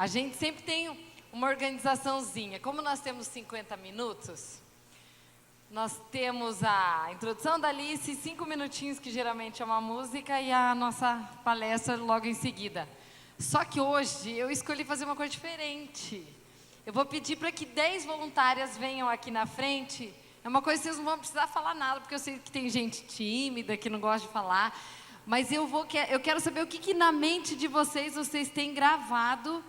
gente sempre tem uma organizaçãozinha. Como nós temos 50 minutos, nós temos a introdução da Alice, 5 minutinhos, que geralmente é uma música, e a nossa palestra logo em seguida. Só que hoje eu escolhi fazer uma coisa diferente. Eu vou pedir para que 10 voluntárias venham aqui na frente. É uma coisa que vocês não vão precisar falar nada, porque eu sei que tem gente tímida, que não gosta de falar. Mas eu quero saber o que na mente de vocês têm gravado,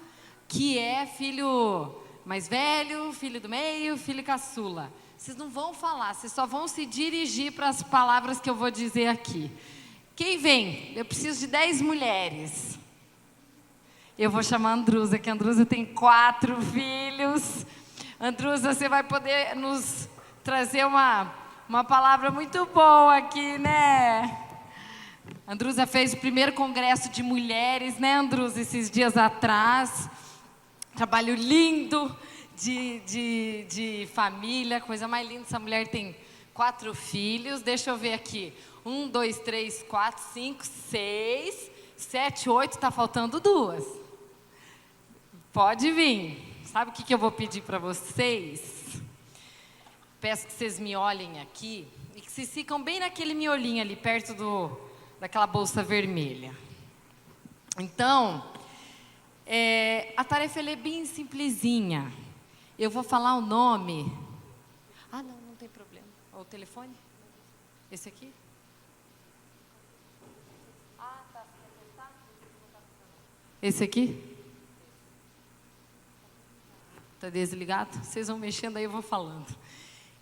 que é filho mais velho, filho do meio, filho caçula. Vocês não vão falar, vocês só vão se dirigir para as palavras que eu vou dizer aqui. Quem vem? Eu preciso de 10 mulheres. Eu vou chamar a Andrusa, que a Andrusa tem 4 filhos. Andrusa, você vai poder nos trazer uma palavra muito boa aqui, né? A Andrusa fez o primeiro congresso de mulheres, né, Andrusa, esses dias atrás. Trabalho lindo de família, coisa mais linda. Essa mulher tem 4 filhos. Deixa eu ver aqui. 1, 2, 3, 4, 5, 6, 7, 8. Está faltando 2. Pode vir. Sabe o que eu vou pedir para vocês? Peço que vocês me olhem aqui e que vocês ficam bem naquele miolinho ali, perto daquela bolsa vermelha. Então, a tarefa é bem simplesinha. Eu vou falar o nome. Ah, não tem problema. O telefone? Esse aqui? Ah, tá. Esse aqui? Tá desligado? Vocês vão mexendo aí, eu vou falando.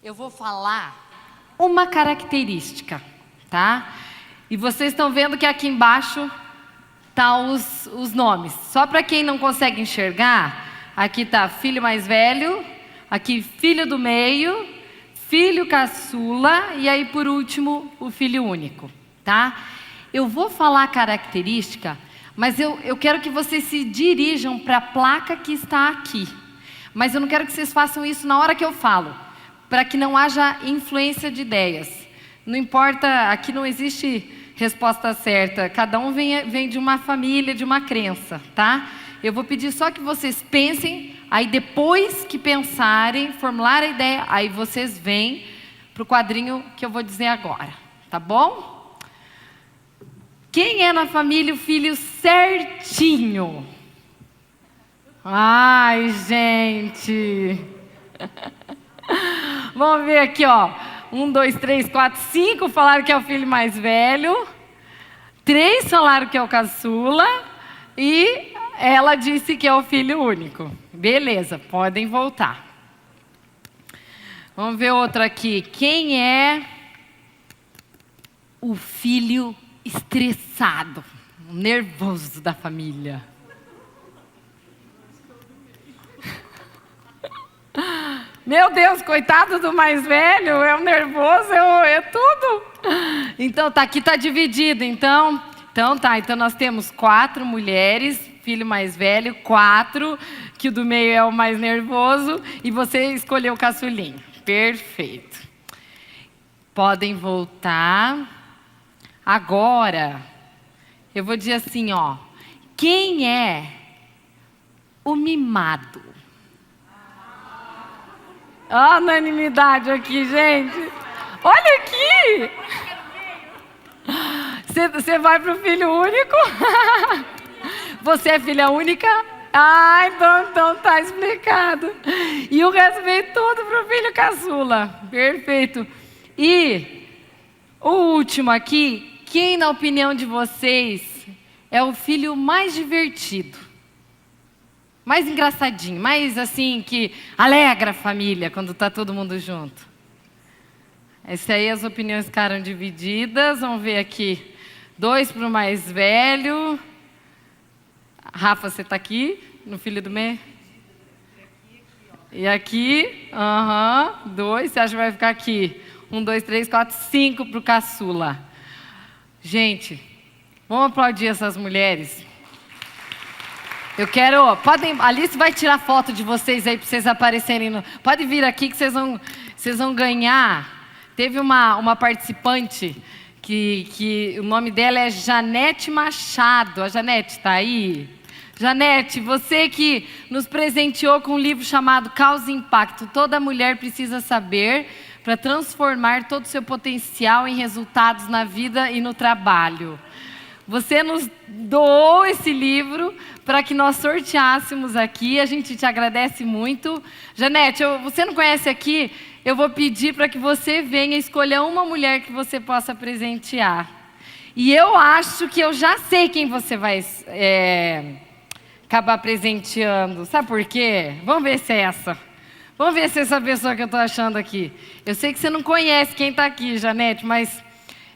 Eu vou falar uma característica, tá? E vocês estão vendo que aqui embaixo tá os nomes. Só para quem não consegue enxergar, aqui tá filho mais velho, aqui filho do meio, filho caçula e aí por último o filho único, tá? Eu vou falar a característica, mas eu quero que vocês se dirijam para a placa que está aqui. Mas eu não quero que vocês façam isso na hora que eu falo, para que não haja influência de ideias. Não importa, aqui não existe resposta certa. Cada um vem de uma família, de uma crença, tá? Eu vou pedir só que vocês pensem, aí depois que pensarem, formular a ideia, aí vocês vêm para o quadrinho que eu vou dizer agora, tá bom? Quem é na família o filho certinho? Ai, gente. Vamos ver aqui, ó. 1, 2, 3, 4, 5 falaram que é o filho mais velho. 3 falaram que é o caçula. E ela disse que é o filho único. Beleza, podem voltar. Vamos ver outra aqui. Quem é o filho estressado, nervoso da família? Meu Deus, coitado do mais velho, é o nervoso, é tudo. Então, aqui está dividido. Então nós temos 4 mulheres, filho mais velho, 4, que o do meio é o mais nervoso, e você escolheu o caçulinho. Perfeito. Podem voltar. Agora, eu vou dizer assim, ó. Quem é o mimado? Ó, unanimidade aqui, gente. Olha aqui. Você vai para o filho único? Você é filha única? Ah, então tá explicado. E o resto veio tudo para o filho caçula. Perfeito. E o último aqui, quem na opinião de vocês é o filho mais divertido? Mais engraçadinho, mais assim, que alegra a família quando está todo mundo junto. Esse aí as opiniões ficaram divididas. Vamos ver aqui. 2 para o mais velho. Rafa, você está aqui? No filho do meio? E aqui? 2. Você acha que vai ficar aqui? 1, 2, 3, 4, 5 para o caçula. Gente, vamos aplaudir essas mulheres. Eu quero... Alice vai tirar foto de vocês aí para vocês aparecerem. Pode vir aqui que vocês vão ganhar. Teve uma participante que o nome dela é Janete Machado. A Janete está aí? Janete, você que nos presenteou com um livro chamado Causa e Impacto, toda mulher precisa saber para transformar todo o seu potencial em resultados na vida e no trabalho. Você nos doou esse livro para que nós sorteássemos aqui, a gente te agradece muito. Janete, você não conhece aqui, eu vou pedir para que você venha escolher uma mulher que você possa presentear. E eu acho que eu já sei quem você vai acabar presenteando. Sabe por quê? Vamos ver se é essa. Vamos ver se é essa pessoa que eu estou achando aqui. Eu sei que você não conhece quem está aqui, Janete, mas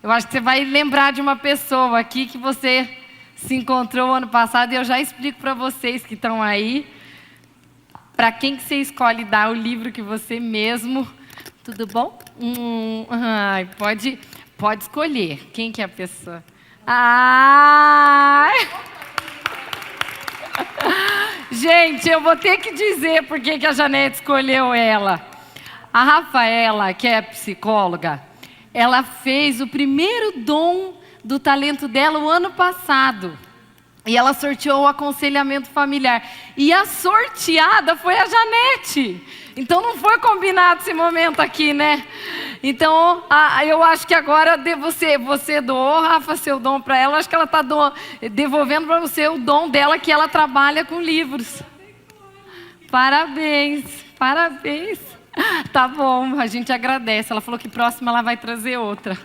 eu acho que você vai lembrar de uma pessoa aqui que você se encontrou ano passado. E eu já explico para vocês que estão aí, para quem que você escolhe dar o livro que você mesmo... Tudo bom? Pode escolher. Quem que é a pessoa? Gente, eu vou ter que dizer por que a Janete escolheu ela. A Rafaela, que é psicóloga, ela fez o primeiro dom do talento dela o ano passado. E ela sorteou o aconselhamento familiar. E a sorteada foi a Janete. Então não foi combinado esse momento aqui, né? Então eu acho que agora você doou, Rafa, seu dom para ela. Acho que ela está devolvendo para você o dom dela, que ela trabalha com livros. Parabéns, parabéns. Tá bom, a gente agradece. Ela falou que próxima ela vai trazer outra.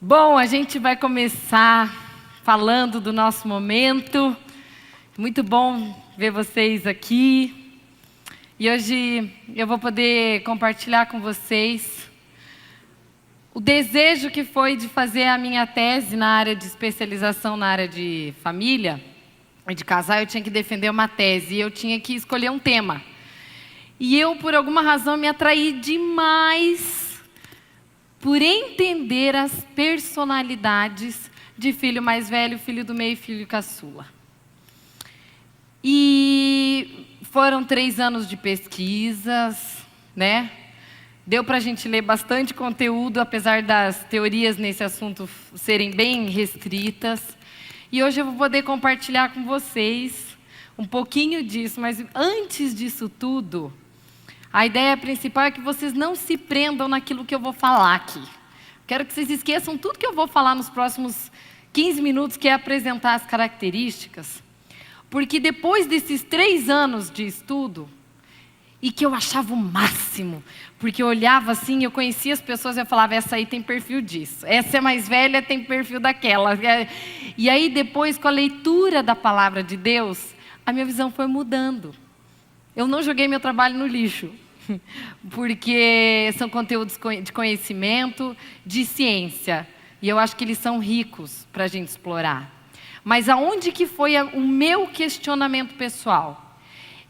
Bom, a gente vai começar falando do nosso momento. Muito bom ver vocês aqui. E hoje eu vou poder compartilhar com vocês o desejo que foi de fazer a minha tese na área de especialização na área de família e de casal. Eu tinha que defender uma tese e eu tinha que escolher um tema. E eu, por alguma razão, me atraí demais por entender as personalidades de filho mais velho, filho do meio e filho caçula. E foram 3 anos de pesquisas, né? Deu para a gente ler bastante conteúdo, apesar das teorias nesse assunto serem bem restritas. E hoje eu vou poder compartilhar com vocês um pouquinho disso, mas antes disso tudo, a ideia principal é que vocês não se prendam naquilo que eu vou falar aqui. Quero que vocês esqueçam tudo que eu vou falar nos próximos 15 minutos, que é apresentar as características. Porque depois desses 3 anos de estudo, e que eu achava o máximo, porque eu olhava assim, eu conhecia as pessoas e eu falava, essa aí tem perfil disso, essa é mais velha, tem perfil daquela. E aí depois, com a leitura da palavra de Deus, a minha visão foi mudando. Eu não joguei meu trabalho no lixo, porque são conteúdos de conhecimento, de ciência, e eu acho que eles são ricos para a gente explorar. Mas aonde que foi o meu questionamento pessoal?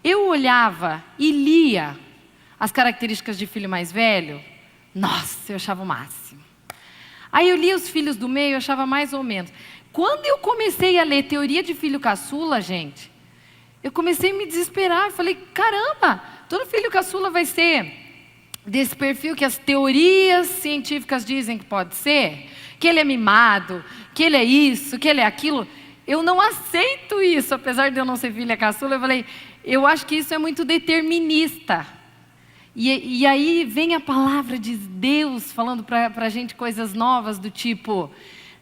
Eu olhava e lia as características de filho mais velho. Nossa, eu achava o máximo. Aí eu lia os filhos do meio, eu achava mais ou menos. Quando eu comecei a ler teoria de filho caçula, gente, eu comecei a me desesperar. Eu falei, caramba, todo filho caçula vai ser desse perfil que as teorias científicas dizem que pode ser? Que ele é mimado, que ele é isso, que ele é aquilo. Eu não aceito isso, apesar de eu não ser filha caçula. Eu falei, eu acho que isso é muito determinista. E aí vem a palavra de Deus falando para a gente coisas novas, do tipo,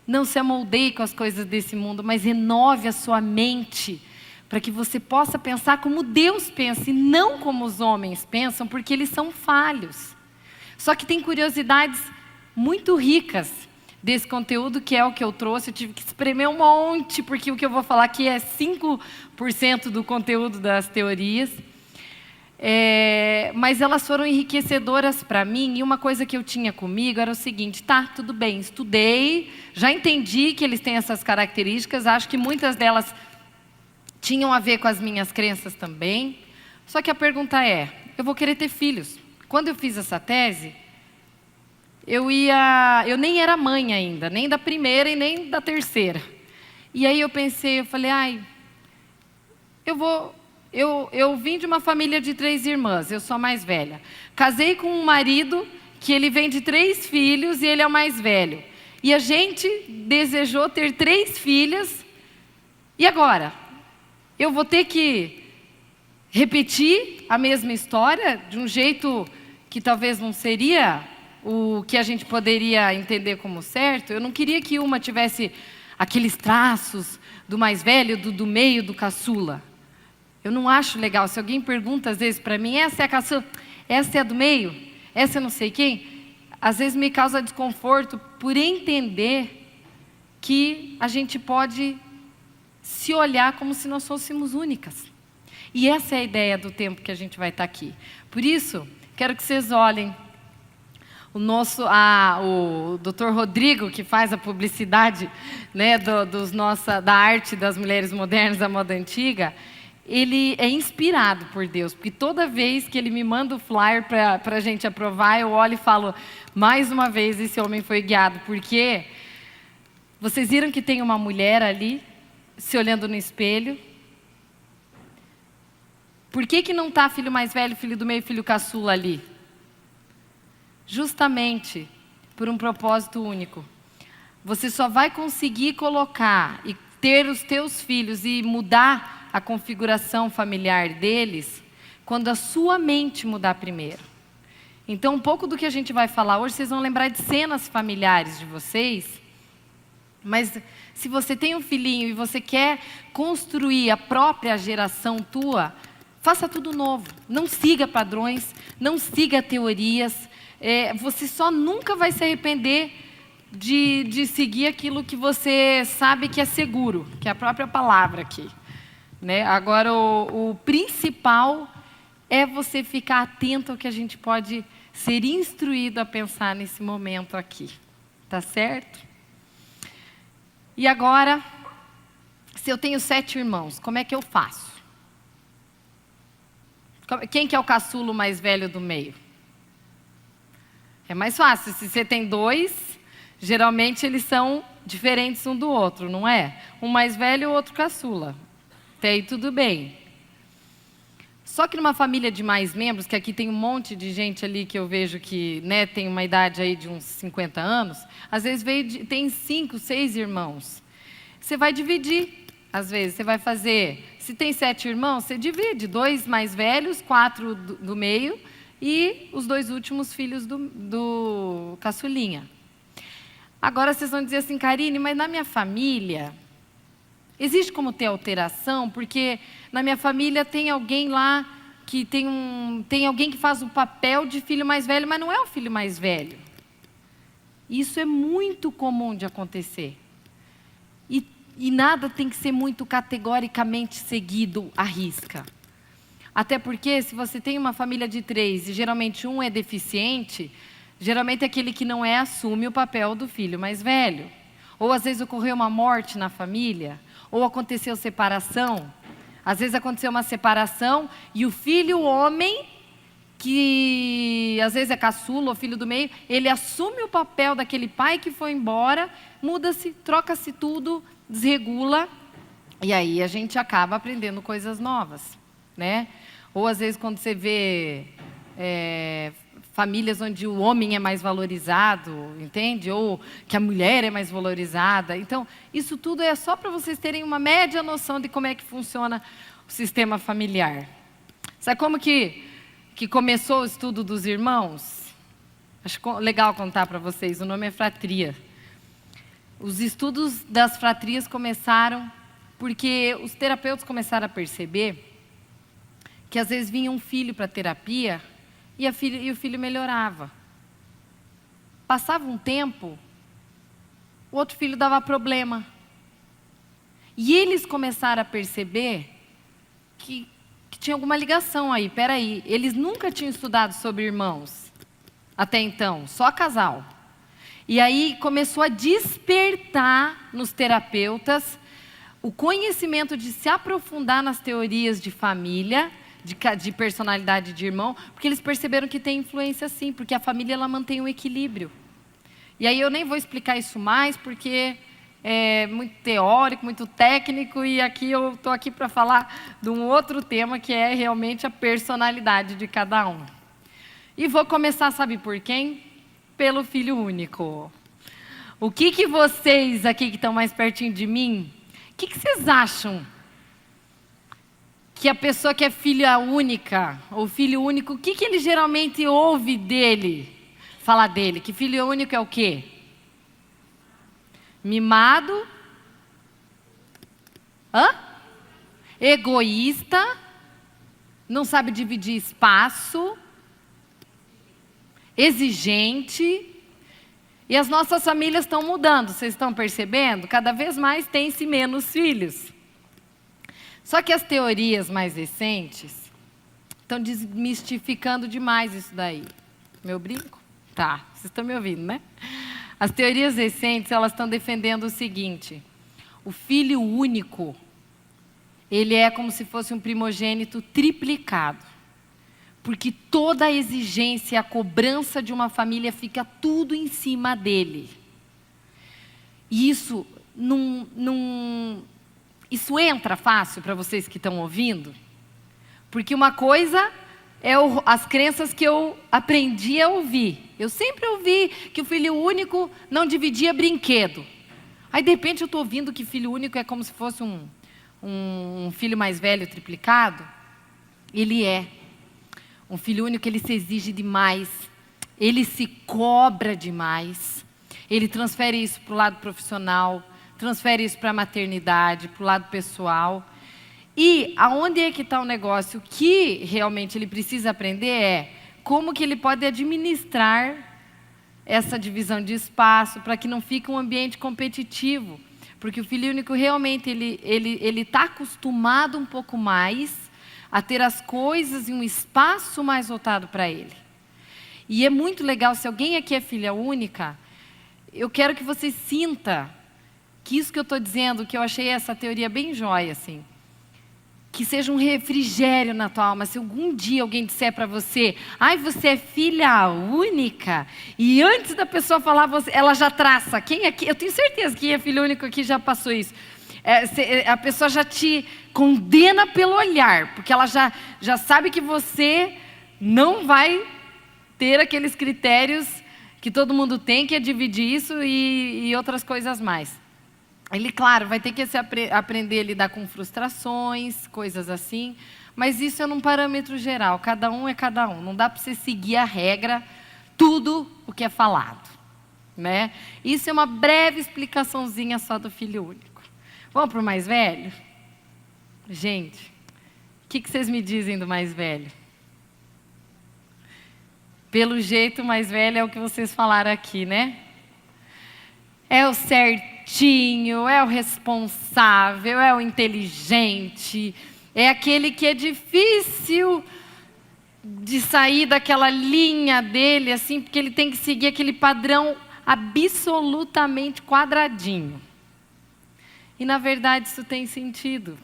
não se amoldeie com as coisas desse mundo, mas renove a sua mente, para que você possa pensar como Deus pensa e não como os homens pensam, porque eles são falhos. Só que tem curiosidades muito ricas desse conteúdo, que é o que eu trouxe. Eu tive que espremer um monte, porque o que eu vou falar aqui é 5% do conteúdo das teorias. Mas elas foram enriquecedoras para mim, e uma coisa que eu tinha comigo era o seguinte, tá, tudo bem, estudei, já entendi que eles têm essas características, acho que muitas delas tinham a ver com as minhas crenças também, só que a pergunta é, eu vou querer ter filhos. Quando eu fiz essa tese, eu nem era mãe ainda, nem da primeira e nem da terceira. E aí eu pensei, eu falei, eu vim de uma família de 3 irmãs, eu sou a mais velha. Casei com um marido que ele vem de 3 filhos e ele é o mais velho. E a gente desejou ter 3 filhas. E agora? eu vou ter que repetir a mesma história de um jeito que talvez não seria o que a gente poderia entender como certo. Eu não queria que uma tivesse aqueles traços do mais velho, do meio, do caçula. Eu não acho legal. Se alguém pergunta às vezes para mim, essa é a caçula, essa é a do meio, essa é não sei quem, às vezes me causa desconforto por entender que a gente pode se olhar como se nós fôssemos únicas. E essa é a ideia do tempo que a gente vai estar aqui. Por isso, quero que vocês olhem o Dr. Rodrigo, que faz a publicidade, né, da arte das mulheres modernas, da moda antiga. Ele é inspirado por Deus, porque toda vez que ele me manda o flyer para a gente aprovar, eu olho e falo, mais uma vez esse homem foi guiado, porque vocês viram que tem uma mulher ali, se olhando no espelho. Por que não está filho mais velho, filho do meio, filho caçula ali? Justamente por um propósito único. Você só vai conseguir colocar e ter os teus filhos e mudar a configuração familiar deles quando a sua mente mudar primeiro. Então, um pouco do que a gente vai falar hoje, vocês vão lembrar de cenas familiares de vocês, mas se você tem um filhinho e você quer construir a própria geração tua, faça tudo novo. Não siga padrões, não siga teorias. Você só nunca vai se arrepender de seguir aquilo que você sabe que é seguro, que é a própria palavra aqui. Né? Agora, o principal é você ficar atento ao que a gente pode ser instruído a pensar nesse momento aqui. Tá certo? E agora, se eu tenho 7 irmãos, como é que eu faço? Quem que é o caçulo mais velho do meio? É mais fácil. Se você tem 2, geralmente eles são diferentes um do outro, não é? Um mais velho e o outro caçula. Até aí tudo bem. Só que numa família de mais membros, que aqui tem um monte de gente ali que eu vejo que, né, tem uma idade aí de uns 50 anos, às vezes tem 5, 6 irmãos. Você vai dividir, às vezes, você vai fazer, se tem 7 irmãos, você divide, 2 mais velhos, 4 do meio e os 2 últimos filhos do caçulinha. Agora vocês vão dizer assim, Karine, mas na minha família existe como ter alteração, porque na minha família tem alguém lá que tem alguém que faz o papel de filho mais velho, mas não é o filho mais velho. Isso é muito comum de acontecer. E nada tem que ser muito categoricamente seguido à risca. Até porque, se você tem uma família de 3 e geralmente um é deficiente, geralmente aquele que não é assume o papel do filho mais velho. Ou às vezes ocorreu uma morte na família, ou aconteceu separação. Às vezes aconteceu uma separação e o filho homem, que às vezes é caçula ou filho do meio, ele assume o papel daquele pai que foi embora, muda-se, troca-se tudo, desregula, e aí a gente acaba aprendendo coisas novas, né? Ou às vezes quando você vê famílias onde o homem é mais valorizado, entende? Ou que a mulher é mais valorizada. Então, isso tudo é só para vocês terem uma média noção de como é que funciona o sistema familiar. Sabe como que começou o estudo dos irmãos? Acho legal contar para vocês, o nome é fratria. Os estudos das fratrias começaram porque os terapeutas começaram a perceber que às vezes vinha um filho para a terapia e o filho melhorava. Passava um tempo, o outro filho dava problema. E eles começaram a perceber que tinha alguma ligação aí. Peraí, eles nunca tinham estudado sobre irmãos até então, só casal. E aí começou a despertar nos terapeutas o conhecimento de se aprofundar nas teorias de família, de personalidade de irmão, porque eles perceberam que tem influência sim, porque a família ela mantém um equilíbrio. E aí eu nem vou explicar isso mais, porque é muito teórico, muito técnico, e aqui eu estou aqui para falar de um outro tema, que é realmente a personalidade de cada um. E vou começar, sabe por quem? Pelo filho único. O que vocês aqui que estão mais pertinho de mim, o que vocês acham que a pessoa que é filha única, ou filho único, o que ele geralmente ouve dele, falar dele? Que filho único é o quê? Mimado. Egoísta. Não sabe dividir espaço. Exigente. E as nossas famílias estão mudando, vocês estão percebendo? Cada vez mais tem-se menos filhos. Só que as teorias mais recentes estão desmistificando demais isso daí. Meu brinco? Tá, vocês estão me ouvindo, né? As teorias recentes, elas estão defendendo o seguinte: o filho único, ele é como se fosse um primogênito triplicado. Porque toda a exigência, a cobrança de uma família fica tudo em cima dele. E isso isso entra fácil para vocês que estão ouvindo? Porque uma coisa é as crenças que eu aprendi a ouvir. Eu sempre ouvi que o filho único não dividia brinquedo. Aí, de repente, eu estou ouvindo que filho único é como se fosse um filho mais velho triplicado. Ele é. Um filho único, ele se exige demais, ele se cobra demais, ele transfere isso para o lado profissional, transfere isso para a maternidade, para o lado pessoal. E aonde é que está o negócio? O que realmente ele precisa aprender é como que ele pode administrar essa divisão de espaço para que não fique um ambiente competitivo. Porque o filho único realmente ele está acostumado um pouco mais a ter as coisas em um espaço mais voltado para ele. E é muito legal, se alguém aqui é filha única, eu quero que você sinta que isso que eu estou dizendo, que eu achei essa teoria bem jóia, assim, que seja um refrigério na tua alma. Se algum dia alguém disser para você, ai, você é filha única, e antes da pessoa falar, ela já traça, quem aqui, eu tenho certeza que quem é filho único aqui já passou isso. A pessoa já te condena pelo olhar, porque ela já sabe que você não vai ter aqueles critérios que todo mundo tem, que é dividir isso e outras coisas mais. Ele, claro, vai ter que aprender a lidar com frustrações, coisas assim, mas isso é num parâmetro geral, cada um é cada um, não dá para você seguir a regra, tudo o que é falado, né? Isso é uma breve explicaçãozinha só do filho único. Vamos para o mais velho? Gente, o que vocês me dizem do mais velho? Pelo jeito, o mais velho é o que vocês falaram aqui, né? É o certinho, é o responsável, é o inteligente, é aquele que é difícil de sair daquela linha dele, assim, porque ele tem que seguir aquele padrão absolutamente quadradinho. E, na verdade, isso tem sentido,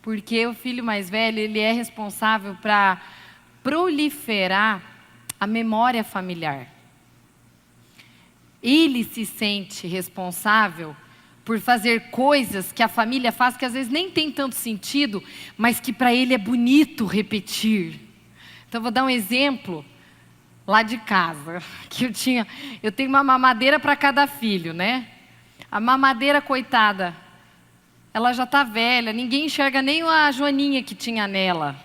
porque o filho mais velho, ele é responsável para proliferar a memória familiar. Ele se sente responsável por fazer coisas que a família faz, que às vezes nem tem tanto sentido, mas que para ele é bonito repetir. Então, vou dar um exemplo lá de casa, que eu tenho uma mamadeira para cada filho, né? A mamadeira, coitada, ela já está velha, ninguém enxerga nem a joaninha que tinha nela.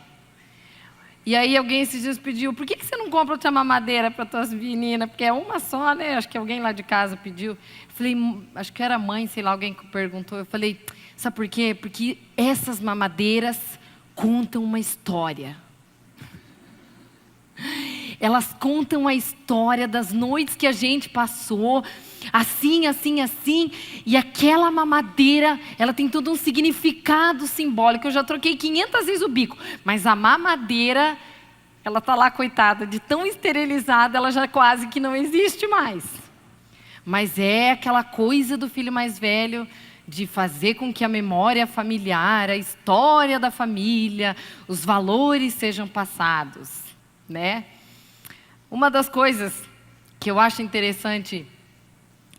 E aí alguém esses dias pediu, por que você não compra outra mamadeira para tuas meninas? Porque é uma só, né? Acho que alguém lá de casa pediu. Eu falei, acho que era a mãe, sei lá, alguém que perguntou. Eu falei, sabe por quê? Porque essas mamadeiras contam uma história. Elas contam a história das noites que a gente passou, assim, assim, assim, e aquela mamadeira, ela tem todo um significado simbólico. Eu já troquei 500 vezes o bico, mas a mamadeira, ela está lá, coitada, de tão esterilizada, ela já quase que não existe mais. Mas é aquela coisa do filho mais velho, de fazer com que a memória familiar, a história da família, os valores sejam passados, né? Uma das coisas que eu acho interessante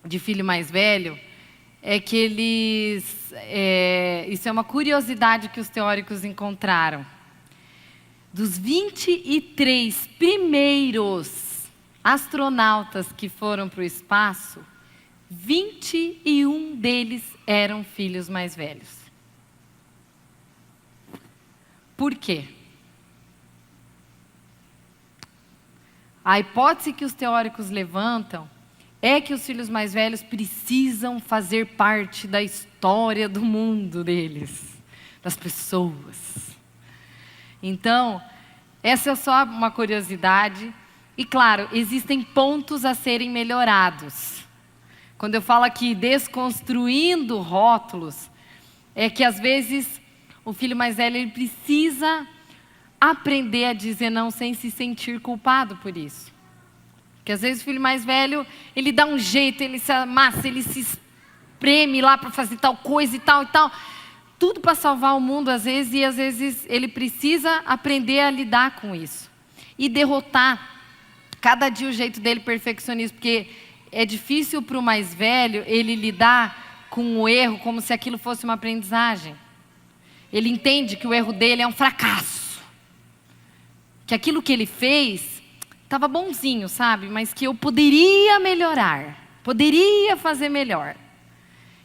de filho mais velho é que isso é uma curiosidade que os teóricos encontraram. Dos 23 primeiros astronautas que foram para o espaço, 21 deles eram filhos mais velhos. Por quê? A hipótese que os teóricos levantam é que os filhos mais velhos precisam fazer parte da história do mundo deles, das pessoas. Então, essa é só uma curiosidade. E, claro, existem pontos a serem melhorados. Quando eu falo aqui desconstruindo rótulos, é que às vezes o filho mais velho ele precisa aprender a dizer não sem se sentir culpado por isso. Porque às vezes o filho mais velho, ele dá um jeito, ele se amassa, ele se espreme lá para fazer tal coisa e tal e tal. Tudo para salvar o mundo às vezes, e às vezes ele precisa aprender a lidar com isso. E derrotar cada dia o jeito dele perfeccionista, porque é difícil para o mais velho ele lidar com o erro como se aquilo fosse uma aprendizagem. Ele entende que o erro dele é um fracasso. Que aquilo que ele fez estava bonzinho, sabe? Mas que eu poderia melhorar, poderia fazer melhor.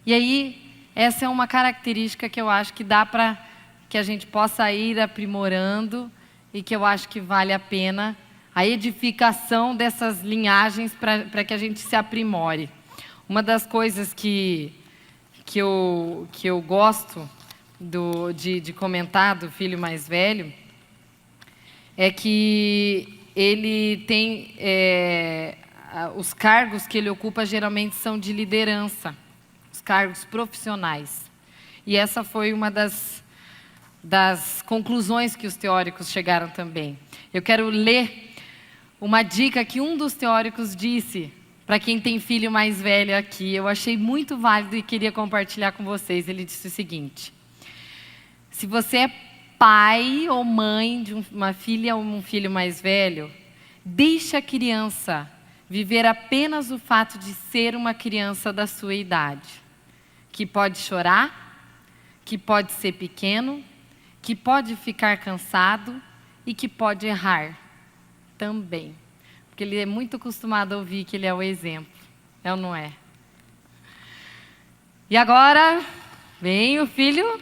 E aí, essa é uma característica que eu acho que dá para que a gente possa ir aprimorando e que eu acho que vale a pena a edificação dessas linhagens para que a gente se aprimore. Uma das coisas que eu gosto de comentar do filho mais velho é que ele tem... os cargos que ele ocupa geralmente são de liderança, os cargos profissionais. E essa foi uma das conclusões que os teóricos chegaram também. Eu quero ler uma dica que um dos teóricos disse para quem tem filho mais velho aqui. Eu achei muito válido e queria compartilhar com vocês. Ele disse o seguinte: se você é pai ou mãe de uma filha ou um filho mais velho, deixe a criança viver apenas o fato de ser uma criança da sua idade, que pode chorar, que pode ser pequeno, que pode ficar cansado e que pode errar também. Porque ele é muito acostumado a ouvir que ele é o exemplo. É ou não é? E agora, vem o filho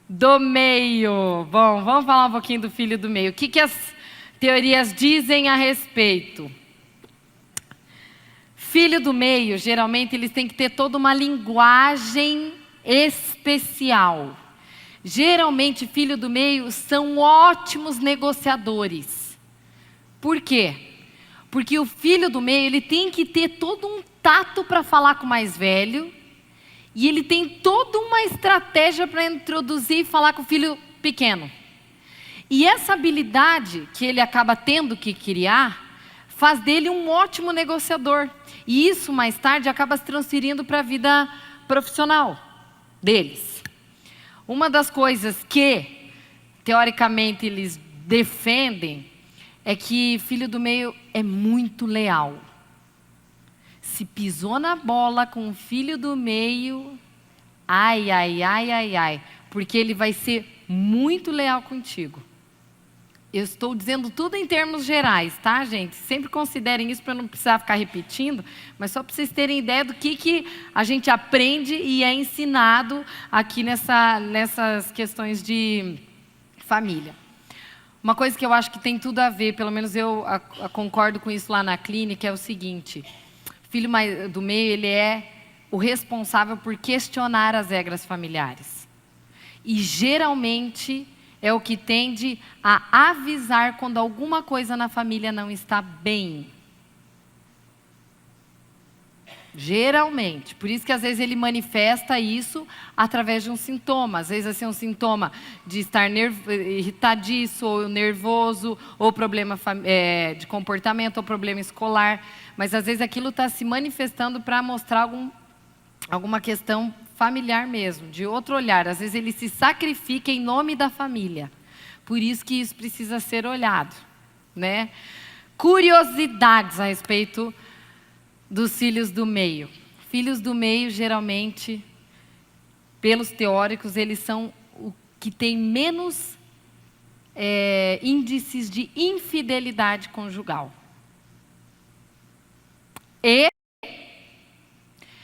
do meio. Bom, vamos falar um pouquinho do filho do meio. O que as teorias dizem a respeito? Filho do meio, geralmente, eles têm que ter toda uma linguagem especial. Geralmente, filho do meio são ótimos negociadores. Por quê? Porque o filho do meio, ele tem que ter todo um tato para falar com o mais velho, e ele tem toda uma estratégia para introduzir e falar com o filho pequeno. E essa habilidade que ele acaba tendo que criar, faz dele um ótimo negociador. E isso, mais tarde, acaba se transferindo para a vida profissional deles. Uma das coisas que, teoricamente, eles defendem é que filho do meio é muito leal. Se pisou na bola com o filho do meio, ai, ai, ai, ai, ai, porque ele vai ser muito leal contigo. Eu estou dizendo tudo em termos gerais, tá, gente? Sempre considerem isso para não precisar ficar repetindo, mas só para vocês terem ideia do que a gente aprende e é ensinado aqui nessas questões de família. Uma coisa que eu acho que tem tudo a ver, pelo menos eu concordo com isso lá na clínica, é o seguinte: o filho mais do meio, ele é o responsável por questionar as regras familiares. E geralmente é o que tende a avisar quando alguma coisa na família não está bem. Geralmente. Por isso que às vezes ele manifesta isso através de um sintoma. Às vezes assim, um sintoma de estar irritadiço, ou nervoso, ou problema de comportamento, ou problema escolar. Mas às vezes aquilo está se manifestando para mostrar alguma questão familiar mesmo, de outro olhar. Às vezes ele se sacrifica em nome da família. Por isso que isso precisa ser olhado, né? Curiosidades a respeito dos filhos do meio. Filhos do meio, geralmente, pelos teóricos, eles são o que tem menos índices de infidelidade conjugal. E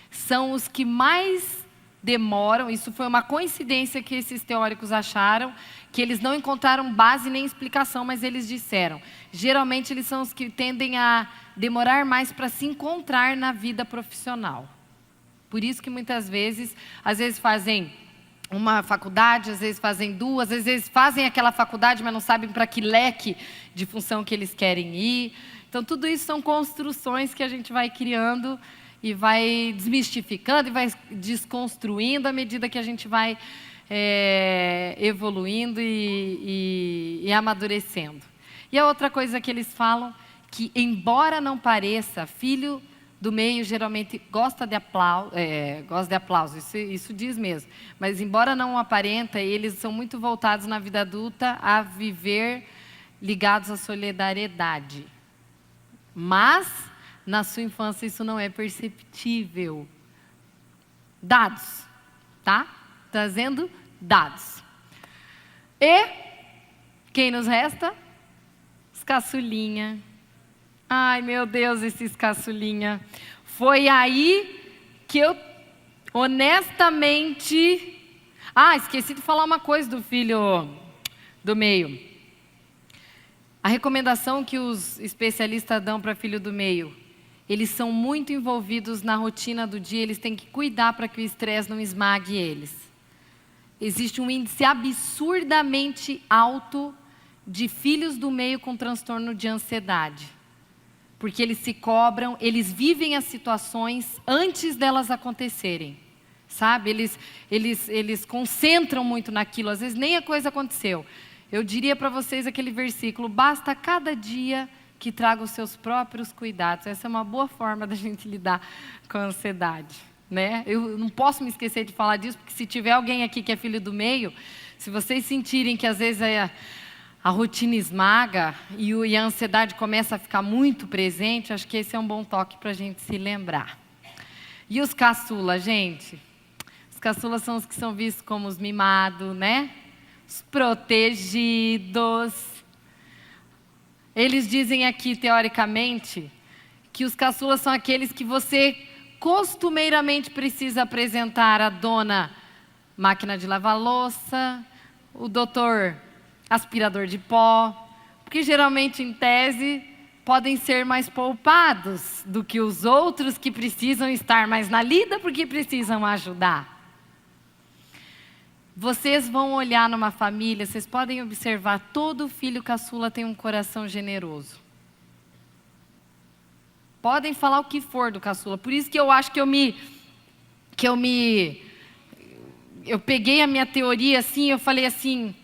são os que mais demoram, isso foi uma coincidência que esses teóricos acharam, que eles não encontraram base nem explicação, mas eles disseram. Geralmente eles são os que tendem a demorar mais para se encontrar na vida profissional. Por isso que muitas vezes, às vezes fazem uma faculdade, às vezes fazem duas, às vezes fazem aquela faculdade, mas não sabem para que leque de função que eles querem ir. Então tudo isso são construções que a gente vai criando e vai desmistificando e vai desconstruindo à medida que a gente vai evoluindo e amadurecendo. E a outra coisa que eles falam, que embora não pareça, filho do meio geralmente gosta de aplauso, isso diz mesmo. Mas embora não aparenta, eles são muito voltados na vida adulta a viver ligados à solidariedade. Mas na sua infância isso não é perceptível. Dados, tá? Trazendo dados. E quem nos resta? Os caçulinha. Ai, meu Deus, esses caçulinha. Foi aí que eu, honestamente... esqueci de falar uma coisa do filho do meio. A recomendação que os especialistas dão para filho do meio, eles são muito envolvidos na rotina do dia, eles têm que cuidar para que o estresse não esmague eles. Existe um índice absurdamente alto de filhos do meio com transtorno de ansiedade. Porque eles se cobram, eles vivem as situações antes delas acontecerem. Sabe? Eles concentram muito naquilo, às vezes nem a coisa aconteceu. Eu diria para vocês aquele versículo, basta cada dia que traga os seus próprios cuidados. Essa é uma boa forma da gente lidar com a ansiedade, né? Eu não posso me esquecer de falar disso, porque se tiver alguém aqui que é filho do meio, se vocês sentirem que às vezes a rotina esmaga e a ansiedade começa a ficar muito presente, acho que esse é um bom toque para a gente se lembrar. E os caçula, gente? Os caçulas são os que são vistos como os mimados, né? Os protegidos. Eles dizem aqui, teoricamente, que os caçulas são aqueles que você costumeiramente precisa apresentar a dona máquina de lavar louça, o doutor aspirador de pó, porque geralmente, em tese, podem ser mais poupados do que os outros que precisam estar mais na lida porque precisam ajudar. Vocês vão olhar numa família, vocês podem observar, todo filho caçula tem um coração generoso. Podem falar o que for do caçula, por isso que eu acho que eu peguei a minha teoria assim, eu falei assim,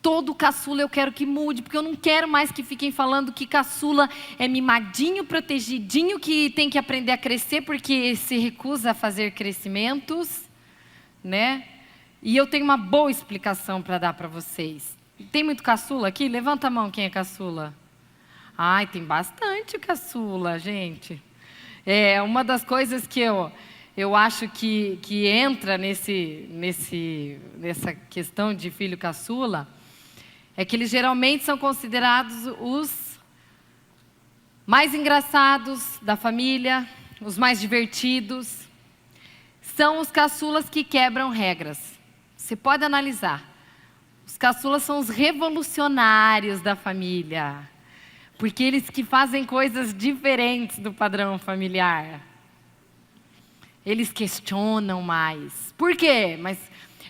todo caçula eu quero que mude, porque eu não quero mais que fiquem falando que caçula é mimadinho, protegidinho, que tem que aprender a crescer porque se recusa a fazer crescimentos, né? E eu tenho uma boa explicação para dar para vocês. Tem muito caçula aqui? Levanta a mão quem é caçula. Ai, tem bastante caçula, gente. É uma das coisas que eu acho que entra nessa questão de filho caçula, é que eles geralmente são considerados os mais engraçados da família, os mais divertidos. São os caçulas que quebram regras. Você pode analisar. Os caçulas são os revolucionários da família, porque eles que fazem coisas diferentes do padrão familiar. Eles questionam mais. Por quê? Mas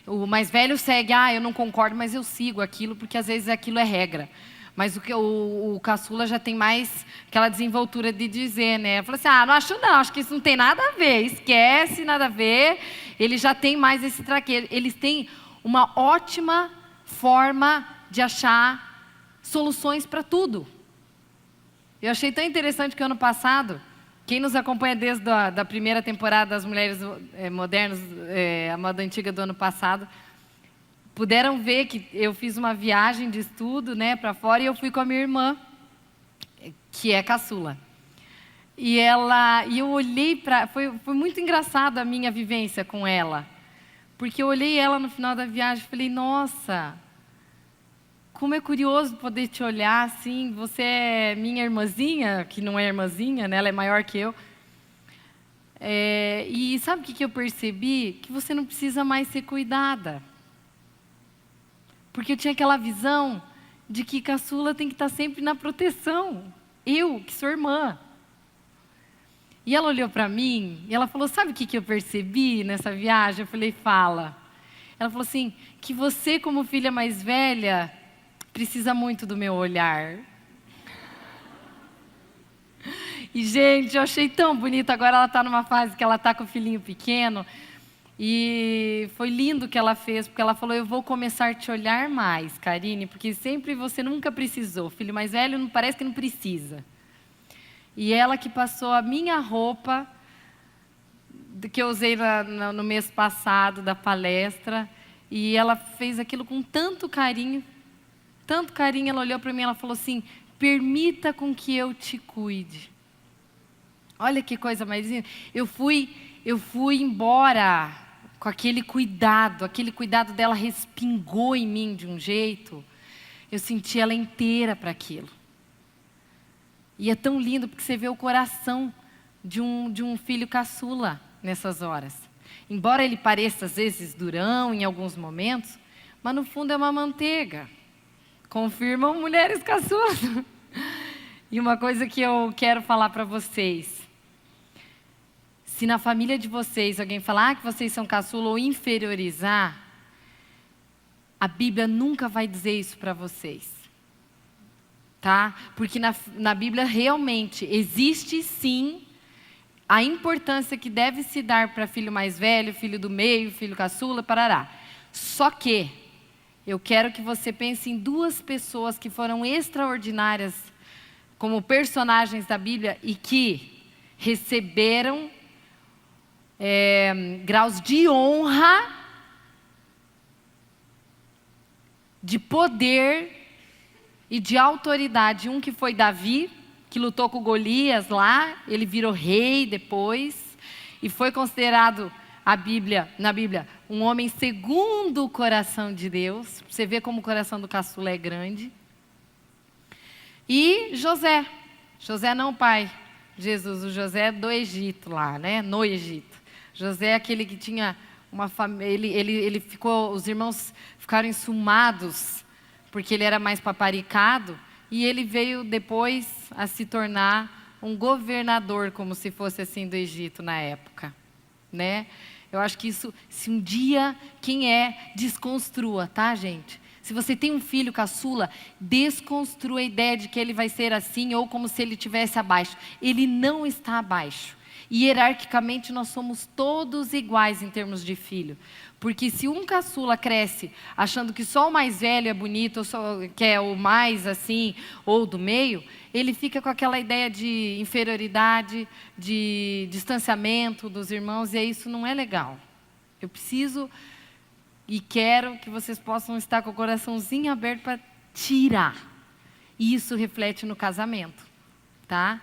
o mais velho segue, eu não concordo, mas eu sigo aquilo, porque às vezes aquilo é regra. Mas o caçula já tem mais aquela desenvoltura de dizer, né? Fala assim, não acho não, acho que isso não tem nada a ver, esquece, nada a ver. Ele já tem mais esse traqueiro. Eles têm uma ótima forma de achar soluções para tudo. Eu achei tão interessante que ano passado, quem nos acompanha desde a primeira temporada das Mulheres Modernas, a moda antiga do ano passado, puderam ver que eu fiz uma viagem de estudo, né, para fora, e eu fui com a minha irmã, que é caçula. E eu olhei foi muito engraçado a minha vivência com ela, porque eu olhei ela no final da viagem e falei, nossa, como é curioso poder te olhar assim, você é minha irmãzinha, que não é irmãzinha, né, ela é maior que eu. E sabe o que eu percebi? Que você não precisa mais ser cuidada. Porque eu tinha aquela visão de que caçula tem que estar sempre na proteção. Eu, que sou irmã. E ela olhou para mim e ela falou, sabe o que eu percebi nessa viagem? Eu falei, fala. Ela falou assim, que você como filha mais velha precisa muito do meu olhar. E, gente, eu achei tão bonito. Agora ela está numa fase que ela está com o filhinho pequeno. E foi lindo o que ela fez, porque ela falou, eu vou começar a te olhar mais, Karine, porque sempre você nunca precisou. Filho mais velho não parece que não precisa. E ela que passou a minha roupa, que eu usei no mês passado da palestra, e ela fez aquilo com tanto carinho, ela olhou para mim e ela falou assim, permita com que eu te cuide. Olha que coisa mais linda. Eu fui embora com aquele cuidado dela respingou em mim de um jeito, eu senti ela inteira para aquilo. E é tão lindo porque você vê o coração de um filho caçula nessas horas. Embora ele pareça às vezes durão em alguns momentos, mas no fundo é uma manteiga. Confirmam mulheres caçulas. E uma coisa que eu quero falar para vocês. Se na família de vocês alguém falar que vocês são caçula ou inferiorizar, a Bíblia nunca vai dizer isso para vocês. Tá? Porque na Bíblia realmente existe sim a importância que deve se dar para filho mais velho, filho do meio, filho caçula, parará. Só que eu quero que você pense em duas pessoas que foram extraordinárias como personagens da Bíblia e que receberam graus de honra, de poder e de autoridade. Um que foi Davi, que lutou com Golias lá, ele virou rei depois, e foi considerado na Bíblia, um homem segundo o coração de Deus. Você vê como o coração do caçula é grande. E José não o pai de Jesus, o José do Egito lá, né? No Egito. José é aquele que tinha uma família, os irmãos ficaram ensumados, porque ele era mais paparicado, e ele veio depois a se tornar um governador, como se fosse assim do Egito na época, né? Eu acho que isso, se um dia, desconstrua, tá, gente? Se você tem um filho caçula, desconstrua a ideia de que ele vai ser assim, ou como se ele estivesse abaixo. Ele não está abaixo. E hierarquicamente nós somos todos iguais em termos de filho. Porque se um caçula cresce achando que só o mais velho é bonito, ou só que é o mais assim, ou do meio, ele fica com aquela ideia de inferioridade, de distanciamento dos irmãos, e isso não é legal. Eu preciso e quero que vocês possam estar com o coraçãozinho aberto para tirar. E isso reflete no casamento, tá?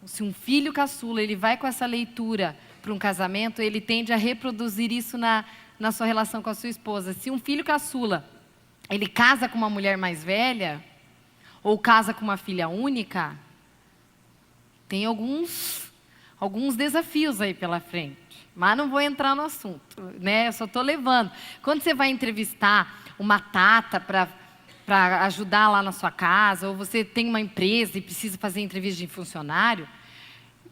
Se um filho caçula, ele vai com essa leitura para um casamento, ele tende a reproduzir isso na sua relação com a sua esposa. Se um filho caçula, ele casa com uma mulher mais velha, ou casa com uma filha única, tem alguns desafios aí pela frente. Mas não vou entrar no assunto, né? Eu só estou levando. Quando você vai entrevistar uma tata para ajudar lá na sua casa, ou você tem uma empresa e precisa fazer entrevista de funcionário,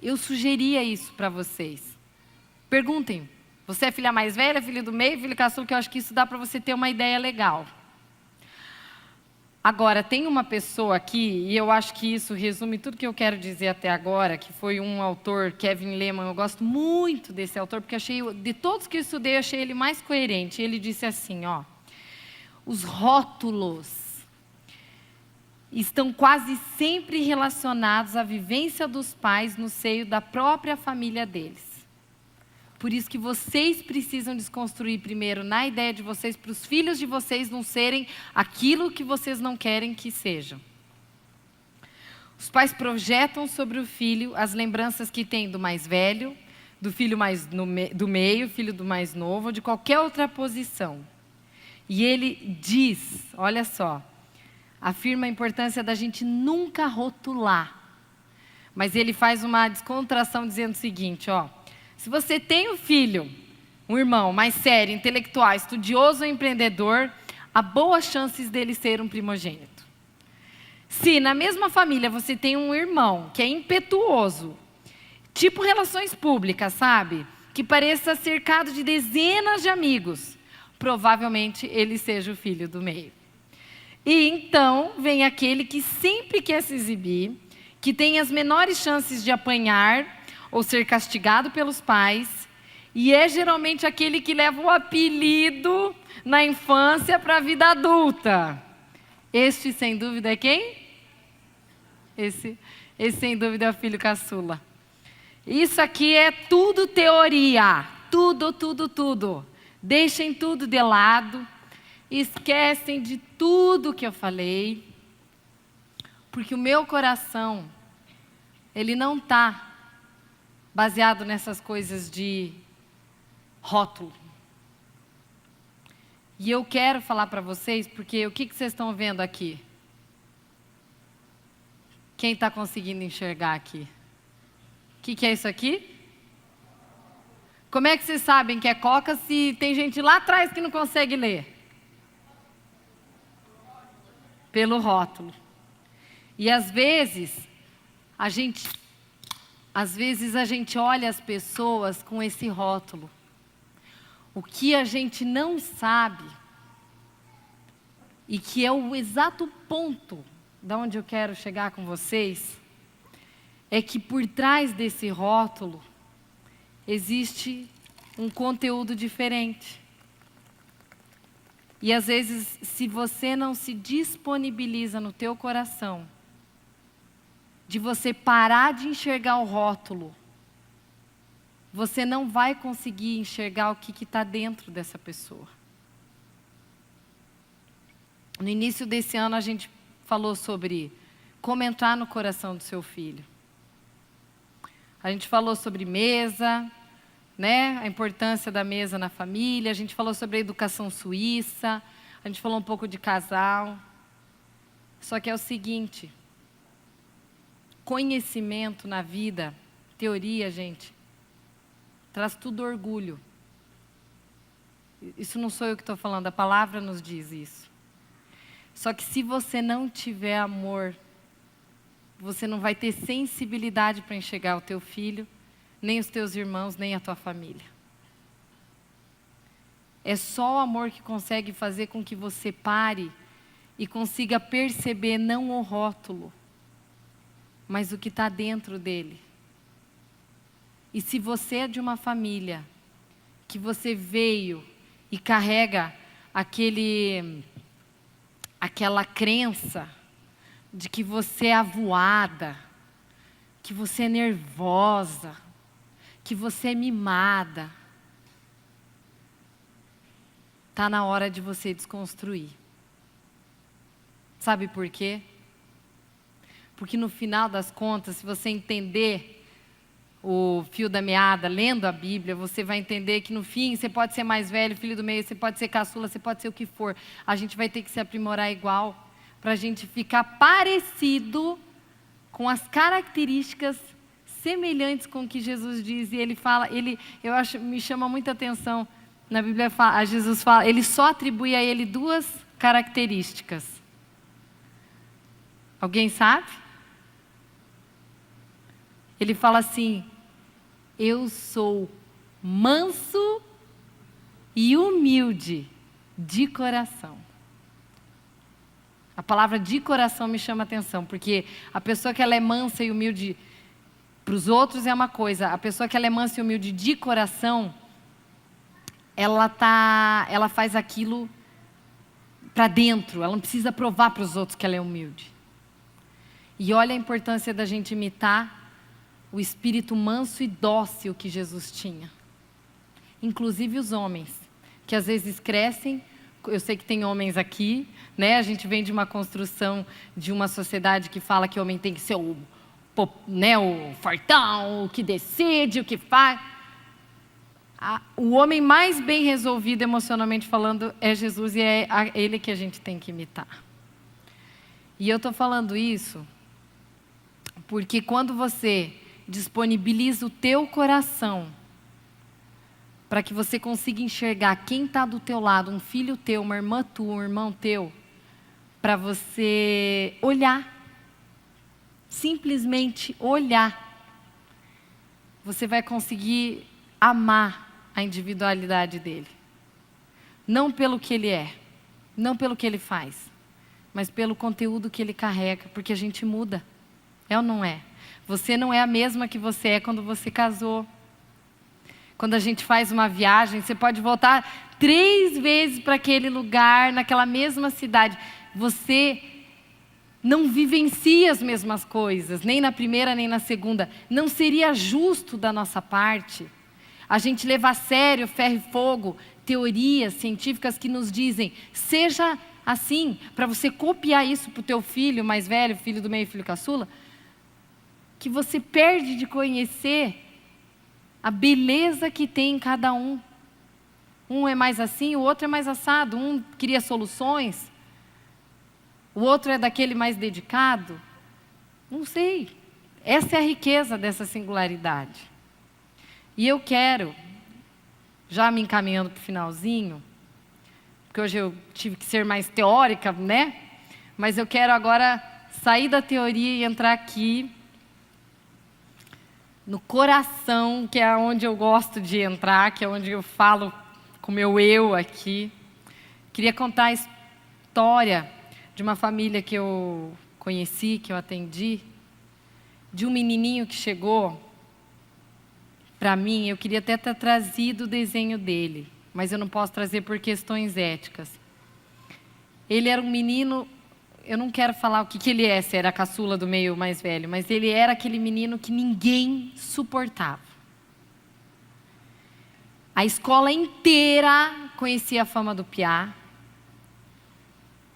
eu sugeria isso para vocês. Perguntem, você é filha mais velha, filho do meio, filho caçula, que eu acho que isso dá para você ter uma ideia legal. Agora, tem uma pessoa aqui, e eu acho que isso resume tudo que eu quero dizer até agora, que foi um autor, Kevin Leman. Eu gosto muito desse autor, porque de todos que eu estudei, eu achei ele mais coerente. Ele disse assim, os rótulos estão quase sempre relacionados à vivência dos pais no seio da própria família deles. Por isso que vocês precisam desconstruir primeiro na ideia de vocês, para os filhos de vocês não serem aquilo que vocês não querem que sejam. Os pais projetam sobre o filho as lembranças que têm do mais velho, do filho do meio, filho do mais novo, ou de qualquer outra posição. E ele diz, olha só, afirma a importância da gente nunca rotular, mas ele faz uma descontração dizendo o seguinte, ó. Se você tem um filho, um irmão mais sério, intelectual, estudioso ou empreendedor, há boas chances dele ser um primogênito. Se na mesma família você tem um irmão que é impetuoso, tipo relações públicas, sabe? Que pareça cercado de dezenas de amigos, provavelmente ele seja o filho do meio. E então vem aquele que sempre quer se exibir, que tem as menores chances de apanhar ou ser castigado pelos pais, e é geralmente aquele que leva o apelido na infância para a vida adulta. Este, sem dúvida, é quem? Esse sem dúvida, é o filho caçula. Isso aqui é tudo teoria. Tudo. Deixem tudo de lado. Esquecem de tudo que eu falei. Porque o meu coração, ele não está baseado nessas coisas de rótulo. E eu quero falar para vocês, porque o que vocês estão vendo aqui? Quem está conseguindo enxergar aqui? O que é isso aqui? Como é que vocês sabem que é coca se tem gente lá atrás que não consegue ler? Pelo rótulo. E às vezes a gente olha as pessoas com esse rótulo. O que a gente não sabe, e que é o exato ponto de onde eu quero chegar com vocês, é que por trás desse rótulo existe um conteúdo diferente. E às vezes, se você não se disponibiliza no teu coração, de você parar de enxergar o rótulo, você não vai conseguir enxergar o que está dentro dessa pessoa. No início desse ano, a gente falou sobre como entrar no coração do seu filho. A gente falou sobre mesa, né? A importância da mesa na família. A gente falou sobre a educação suíça. A gente falou um pouco de casal. Só que é o seguinte, conhecimento na vida, teoria, gente, traz tudo orgulho. Isso não sou eu que estou falando, a palavra nos diz isso. Só que se você não tiver amor, você não vai ter sensibilidade para enxergar o teu filho, nem os teus irmãos, nem a tua família. É só o amor que consegue fazer com que você pare e consiga perceber não o rótulo, mas o que está dentro dele. E se você é de uma família que você veio e carrega aquela crença de que você é avoada, que você é nervosa, que você é mimada, está na hora de você desconstruir. Sabe por quê? Porque no final das contas, se você entender o fio da meada, lendo a Bíblia, você vai entender que no fim você pode ser mais velho, filho do meio, você pode ser caçula, você pode ser o que for. A gente vai ter que se aprimorar igual, para a gente ficar parecido com as características semelhantes com o que Jesus diz. E ele fala, me chama muita atenção, na Bíblia Jesus fala, ele só atribui a ele 2 características. Alguém sabe? Ele fala assim, eu sou manso e humilde de coração. A palavra de coração me chama a atenção, porque a pessoa que ela é mansa e humilde para os outros é uma coisa, a pessoa que ela é mansa e humilde de coração, ela faz aquilo para dentro, ela não precisa provar para os outros que ela é humilde. E olha a importância da gente imitar o espírito manso e dócil que Jesus tinha. Inclusive os homens, que às vezes crescem, eu sei que tem homens aqui, né? A gente vem de uma construção de uma sociedade que fala que o homem tem que ser o fortão, o que decide, o que faz. O homem mais bem resolvido emocionalmente falando é Jesus, e é ele que a gente tem que imitar. E eu estou falando isso Porque quando você disponibiliza o teu coração para que você consiga enxergar quem está do teu lado, um filho teu, uma irmã tua, um irmão teu, para você olhar, simplesmente olhar, você vai conseguir amar a individualidade dele. Não pelo que ele é, não pelo que ele faz, mas pelo conteúdo que ele carrega, porque a gente muda, é ou não é? Você não é a mesma que você é quando você casou. Quando a gente faz uma viagem, você pode voltar 3 vezes para aquele lugar, naquela mesma cidade. Você não vivencia as mesmas coisas, nem na primeira, nem na segunda. Não seria justo da nossa parte a gente levar a sério, ferro e fogo, teorias científicas que nos dizem, seja assim, para você copiar isso para o teu filho mais velho, filho do meio, filho caçula, que você perde de conhecer a beleza que tem em cada um. Um é mais assim, o outro é mais assado. Um cria soluções, o outro é daquele mais dedicado. Não sei. Essa é a riqueza dessa singularidade. E eu quero, já me encaminhando para o finalzinho, porque hoje eu tive que ser mais teórica, né? Mas eu quero agora sair da teoria e entrar aqui no coração, que é onde eu gosto de entrar, que é onde eu falo com o meu eu aqui. Queria contar a história de uma família que eu conheci, que eu atendi, de um menininho que chegou para mim. Eu queria até ter trazido o desenho dele, mas eu não posso trazer por questões éticas. Ele era um menino... Eu não quero falar o que ele é, se era a caçula do meio mais velho, mas ele era aquele menino que ninguém suportava. A escola inteira conhecia a fama do Piá.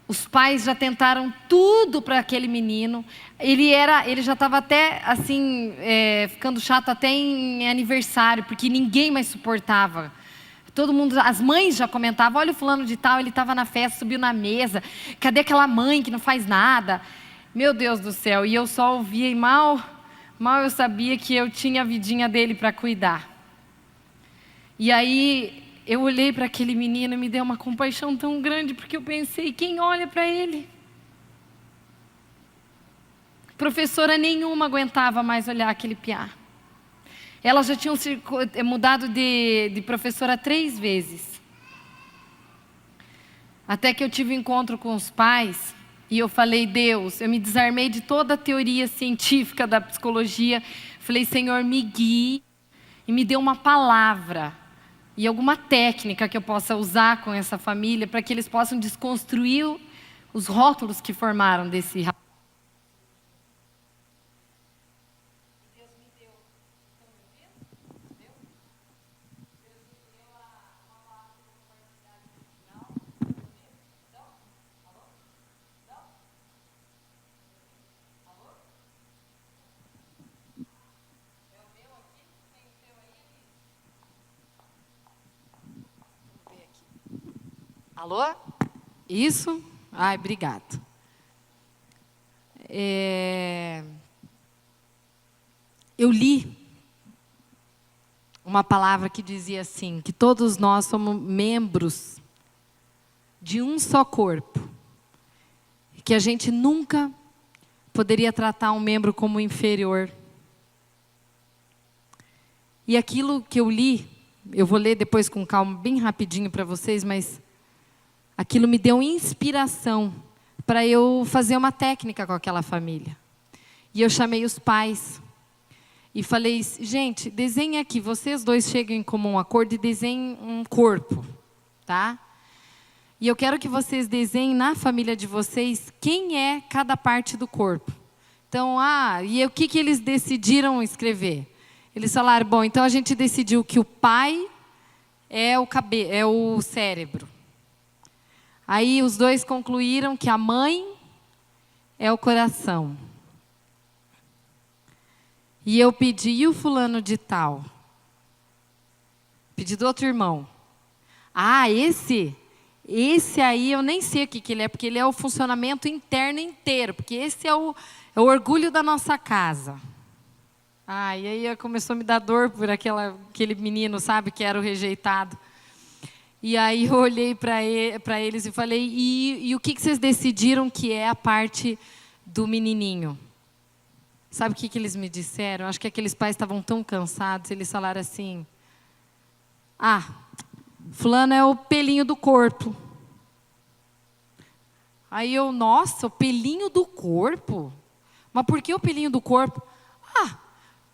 Os pais já tentaram tudo para aquele menino. Ele já estava até assim, ficando chato até em aniversário, porque ninguém mais suportava. Todo mundo, as mães já comentavam, olha o fulano de tal, ele estava na festa, subiu na mesa. Cadê aquela mãe que não faz nada? Meu Deus do céu, e eu só ouvia e mal eu sabia que eu tinha a vidinha dele para cuidar. E aí eu olhei para aquele menino e me deu uma compaixão tão grande, porque eu pensei, quem olha para ele? Professora nenhuma aguentava mais olhar aquele piá. Elas já tinham se mudado de professora 3 vezes. Até que eu tive um encontro com os pais e eu falei, Deus, eu me desarmei de toda a teoria científica da psicologia. Falei, Senhor, me guie e me dê uma palavra e alguma técnica que eu possa usar com essa família para que eles possam desconstruir os rótulos que formaram desse rapaz. Alô? Isso? Ai, obrigado. Eu li uma palavra que dizia assim, que todos nós somos membros de um só corpo. Que a gente nunca poderia tratar um membro como inferior. E aquilo que eu li, eu vou ler depois com calma, bem rapidinho para vocês, mas aquilo me deu inspiração para eu fazer uma técnica com aquela família. E eu chamei os pais e falei, gente, desenhem aqui, vocês dois chegam em comum acordo e desenhem um corpo, tá? E eu quero que vocês desenhem na família de vocês quem é cada parte do corpo. Então, e o que eles decidiram escrever? Eles falaram, bom, então a gente decidiu que o pai é o cérebro. Aí os dois concluíram que a mãe é o coração. E eu pedi, e o fulano de tal? Pedi do outro irmão. Esse aí eu nem sei o que ele é, porque ele é o funcionamento interno inteiro, porque esse é É o orgulho da nossa casa. E aí começou a me dar dor por aquele menino, sabe, que era o rejeitado. E aí eu olhei para eles e falei, e o que vocês decidiram que é a parte do menininho? Sabe o que eles me disseram? Acho que aqueles pais estavam tão cansados, eles falaram assim, fulano é o pelinho do corpo. Aí eu, nossa, o pelinho do corpo? Mas por que o pelinho do corpo?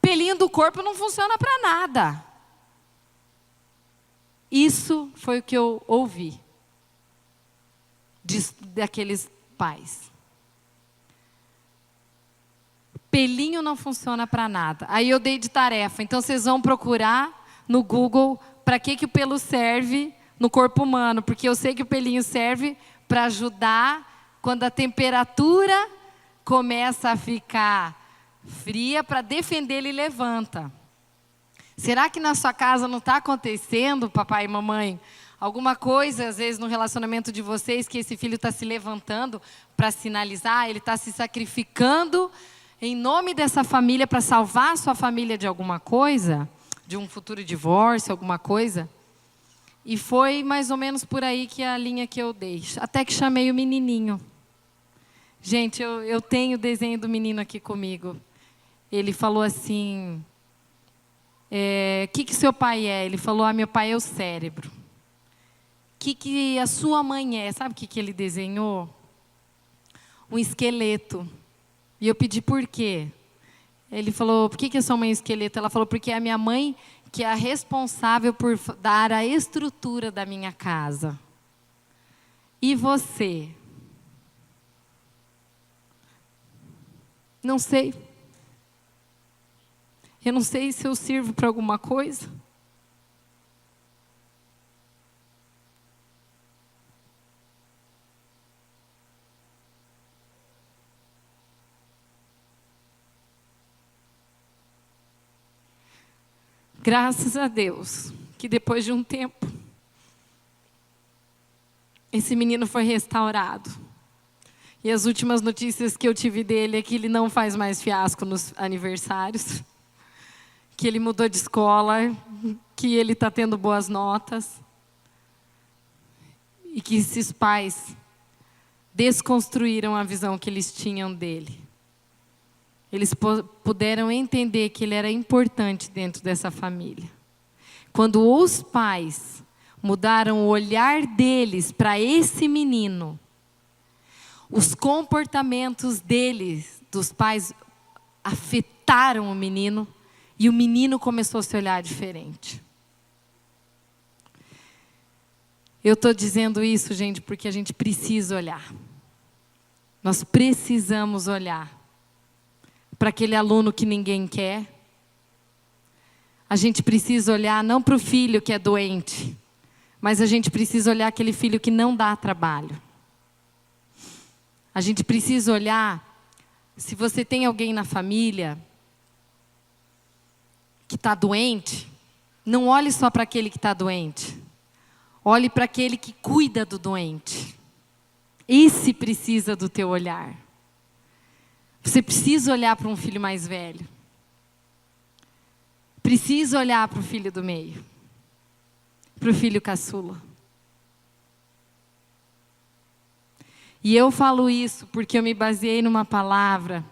Pelinho do corpo não funciona para nada. Isso foi o que eu ouvi daqueles pais. Pelinho não funciona para nada. Aí eu dei de tarefa. Então vocês vão procurar no Google para que o pelo serve no corpo humano. Porque eu sei que o pelinho serve para ajudar quando a temperatura começa a ficar fria, para defender ele levanta. Será que na sua casa não está acontecendo, papai e mamãe, alguma coisa, às vezes, no relacionamento de vocês, que esse filho está se levantando para sinalizar, ele está se sacrificando em nome dessa família para salvar a sua família de alguma coisa, de um futuro divórcio, alguma coisa? E foi mais ou menos por aí que a linha que eu dei, até que chamei o menininho. Gente, eu tenho o desenho do menino aqui comigo. Ele falou assim... que seu pai é? Ele falou, meu pai é o cérebro. Que a sua mãe é? Sabe o que ele desenhou? Um esqueleto. E eu pedi por quê? Ele falou, por que a sua mãe é um esqueleto? Ela falou, porque é a minha mãe que é a responsável por dar a estrutura da minha casa. E você? Não sei. Eu não sei se eu sirvo para alguma coisa. Graças a Deus, que depois de um tempo, esse menino foi restaurado. E as últimas notícias que eu tive dele é que ele não faz mais fiasco nos aniversários. Que ele mudou de escola, que ele está tendo boas notas. E que esses pais desconstruíram a visão que eles tinham dele. Eles puderam entender que ele era importante dentro dessa família. Quando os pais mudaram o olhar deles para esse menino, os comportamentos deles, dos pais, afetaram o menino. E o menino começou a se olhar diferente. Eu estou dizendo isso, gente, porque a gente precisa olhar. Nós precisamos olhar para aquele aluno que ninguém quer. A gente precisa olhar não para o filho que é doente, mas a gente precisa olhar aquele filho que não dá trabalho. A gente precisa olhar, se você tem alguém na família que está doente, não olhe só para aquele que está doente. Olhe para aquele que cuida do doente. Esse precisa do teu olhar. Você precisa olhar para um filho mais velho. Precisa olhar para o filho do meio. Para o filho caçula. E eu falo isso porque eu me baseei numa palavra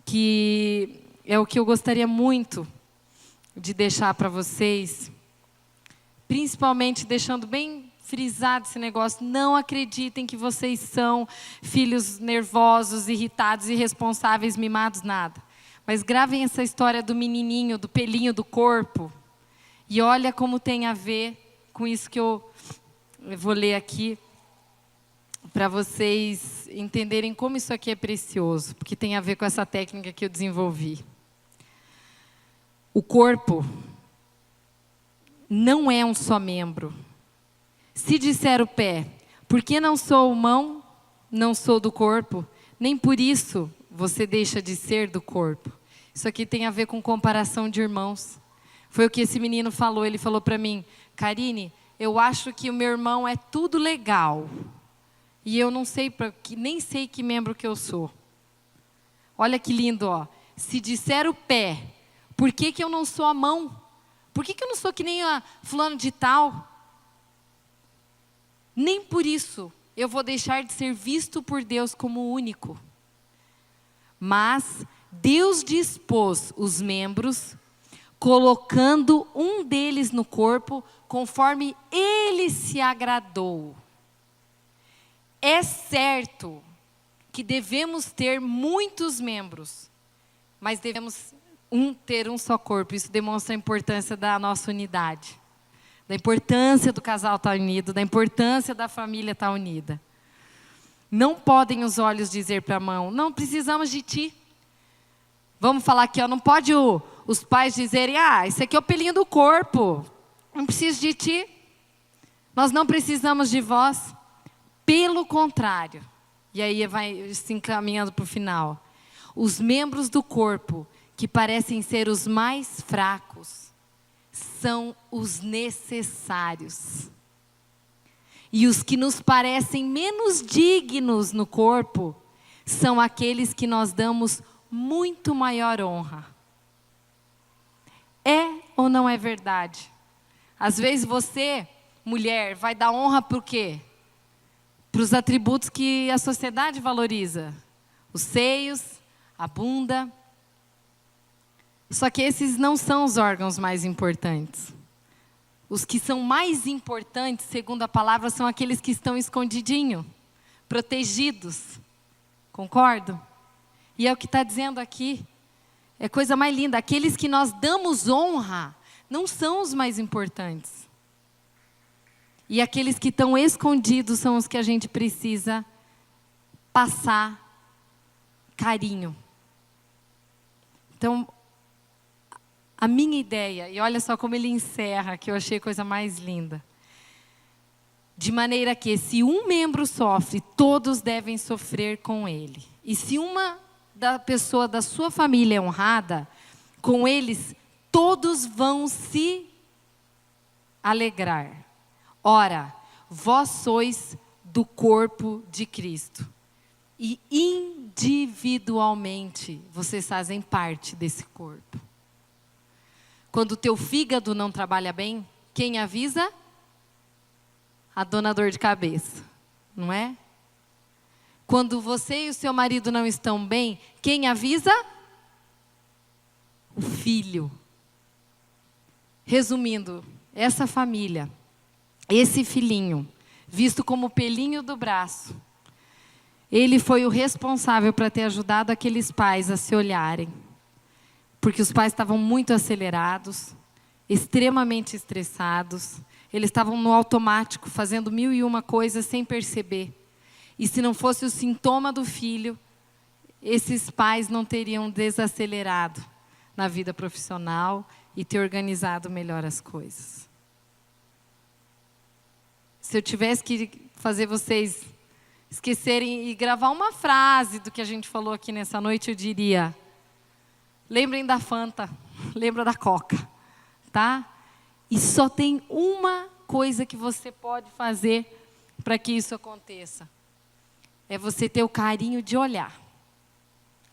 que é o que eu gostaria muito de deixar para vocês, principalmente deixando bem frisado esse negócio. Não acreditem que vocês são filhos nervosos, irritados, irresponsáveis, mimados, nada. Mas gravem essa história do menininho, do pelinho do corpo, e olha como tem a ver com isso que eu vou ler aqui, para vocês entenderem como isso aqui é precioso, porque tem a ver com essa técnica que eu desenvolvi. O corpo não é um só membro. Se disser o pé, por que não sou mão, não sou do corpo, nem por isso você deixa de ser do corpo. Isso aqui tem a ver com comparação de irmãos. Foi o que esse menino falou. Ele falou para mim, Karine, eu acho que o meu irmão é tudo legal. E eu não sei, nem sei que membro que eu sou. Olha que lindo, ó. Se disser o pé, por que que eu não sou a mão? Por que que eu não sou que nem a fulano de tal? Nem por isso eu vou deixar de ser visto por Deus como único. Mas Deus dispôs os membros, colocando um deles no corpo, conforme Ele se agradou. É certo que devemos ter muitos membros, mas devemos ter um só corpo. Isso demonstra a importância da nossa unidade, da importância do casal estar unido, da importância da família estar unida. Não podem os olhos dizer para a mão, não precisamos de ti. Vamos falar aqui, ó, não pode os pais dizerem, esse aqui é o pelinho do corpo, não preciso de ti. Nós não precisamos de vós. Pelo contrário, e aí vai se encaminhando para o final. Os membros do corpo, que parecem ser os mais fracos, são os necessários. E os que nos parecem menos dignos no corpo, são aqueles que nós damos muito maior honra. É ou não é verdade? Às vezes você, mulher, vai dar honra para o quê? Para os atributos que a sociedade valoriza. Os seios, a bunda. Só que esses não são os órgãos mais importantes. Os que são mais importantes, segundo a palavra, são aqueles que estão escondidinhos, protegidos. Concordo? E é o que está dizendo aqui. É coisa mais linda. Aqueles que nós damos honra não são os mais importantes. E aqueles que estão escondidos são os que a gente precisa passar carinho. Então, a minha ideia, e olha só como ele encerra, que eu achei a coisa mais linda. De maneira que, se um membro sofre, todos devem sofrer com ele. E se uma pessoa da sua família é honrada, com eles todos vão se alegrar. Ora, vós sois do corpo de Cristo. E individualmente, vocês fazem parte desse corpo. Quando o teu fígado não trabalha bem, quem avisa? A dona dor de cabeça, não é? Quando você e o seu marido não estão bem, quem avisa? O filho. Resumindo, essa família, esse filhinho, visto como o pelinho do braço, ele foi o responsável para ter ajudado aqueles pais a se olharem. Porque os pais estavam muito acelerados, extremamente estressados. Eles estavam no automático, fazendo 1001 coisas sem perceber. E se não fosse o sintoma do filho, esses pais não teriam desacelerado na vida profissional e ter organizado melhor as coisas. Se eu tivesse que fazer vocês esquecerem e gravar uma frase do que a gente falou aqui nessa noite, eu diria: lembrem da Fanta, lembra da Coca, tá? E só tem uma coisa que você pode fazer para que isso aconteça. É você ter o carinho de olhar.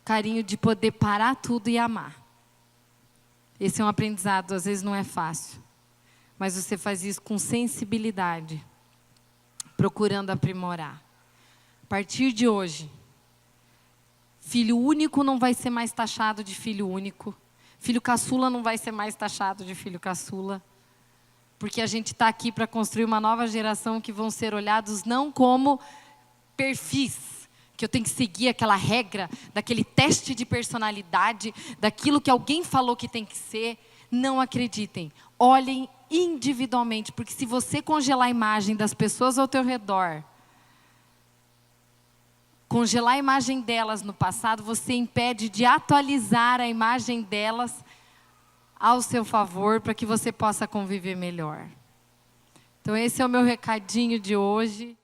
Carinho de poder parar tudo e amar. Esse é um aprendizado, às vezes não é fácil. Mas você faz isso com sensibilidade, procurando aprimorar. A partir de hoje, filho único não vai ser mais taxado de filho único. Filho caçula não vai ser mais taxado de filho caçula. Porque a gente está aqui para construir uma nova geração que vão ser olhados não como perfis, que eu tenho que seguir aquela regra, daquele teste de personalidade, daquilo que alguém falou que tem que ser. Não acreditem. Olhem individualmente, porque se você congelar a imagem das pessoas ao teu redor, congelar a imagem delas no passado, você impede de atualizar a imagem delas ao seu favor, para que você possa conviver melhor. Então esse é o meu recadinho de hoje.